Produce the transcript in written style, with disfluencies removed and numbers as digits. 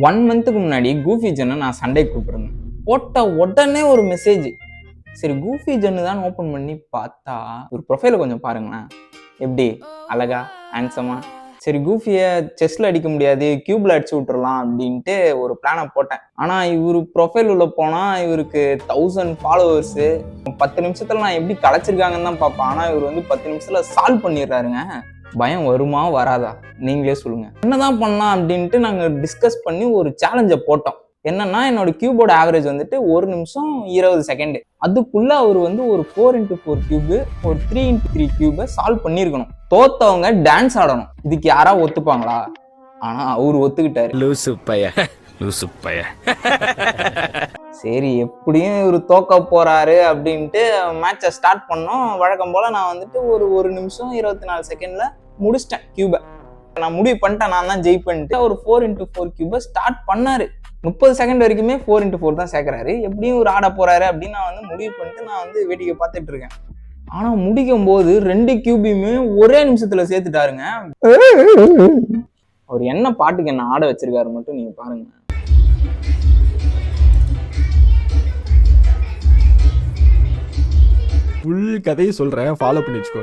1 மந்த்துக்கு முன்னாடி கூஃபி ஜென்னை நான் சண்டே கூப்பிட்டுருந்தேன். போட்ட உடனே ஒரு மெசேஜ். சரி கூஃபி ஜென்னு தான் ஓப்பன் பண்ணி பார்த்தா ஒரு ப்ரொஃபைலை கொஞ்சம் பாருங்களேன். எப்படி அழகா ஹேண்ட்ஸமா. சரி கூஃபியை செஸ்ல அடிக்க முடியாது, கியூப்ல அடிச்சு விட்டுறலாம் அப்படின்ட்டு ஒரு பிளானை போட்டேன். ஆனா இவரு ப்ரொஃபைல் உள்ள போனா இவருக்கு 1000 ஃபாலோவர்ஸ். 10 நிமிஷத்துல நான் எப்படி கலைச்சிருக்காங்கன்னு தான் பார்ப்பேன். ஆனா இவர் வந்து 10 நிமிஷத்துல சால்வ் பண்ணிடுறாருங்க. பயம் வருமா வராதா நீங்களே சொல்லுங்க. என்னதான் பண்ணலாம் அப்படின்ட்டு நாங்க டிஸ்கஸ் பண்ணி ஒரு சேலஞ்சை போட்டோம். என்னன்னா என்னோட கியூபோட ஆவரேஜ் வந்துட்டு 1 நிமிஷம் 20 செகண்ட். அதுக்குள்ள அவர் வந்து ஒரு 4x4 கியூபு, ஒரு 3x3 கியூபை சால்வ் பண்ணியிருக்கணும். தோத்தவங்க டான்ஸ் ஆடணும். இதுக்கு யாரா ஒத்துப்பாங்களா? ஆனா அவரு ஒத்துக்கிட்டாரு. லூசு பைய. சரி எப்படியும் இவர் தோக்க போறாரு அப்படின்ட்டு மேட்சை ஸ்டார்ட் பண்ணோம். வழக்கம் போல நான் வந்துட்டு ஒரு 1 நிமிஷம் 24 செகண்ட்ல முடிச்சிட்டேன் கியூபை. நான் முடிவு பண்ணிட்டேன் நான் தான் ஜெயிப்பேன்ட்டு. ஒரு 4x4 கியூபை ஸ்டார்ட் பண்ணாரு. 30 செகண்ட் வரைக்குமே 4x4 தான் சேர்க்கிறாரு. எப்படியும் ஒரு ஆட போறாரு அப்படின்னு நான் வந்து முடிவு பண்ணிட்டு நான் வந்து வேடிக்கை பார்த்துட்டு இருக்கேன். ஆனா முடிக்கும் போது 2 கியூபையுமே ஒரே நிமிஷத்துல சேர்த்துட்டாருங்க. அவர் என்ன பாட்டுக்கு என்ன ஆட வச்சிருக்காரு மட்டும் நீங்க பாருங்க. ஃபுல் கதையை சொல்றேன், ஃபாலோ பண்ணி வச்சுக்கோ.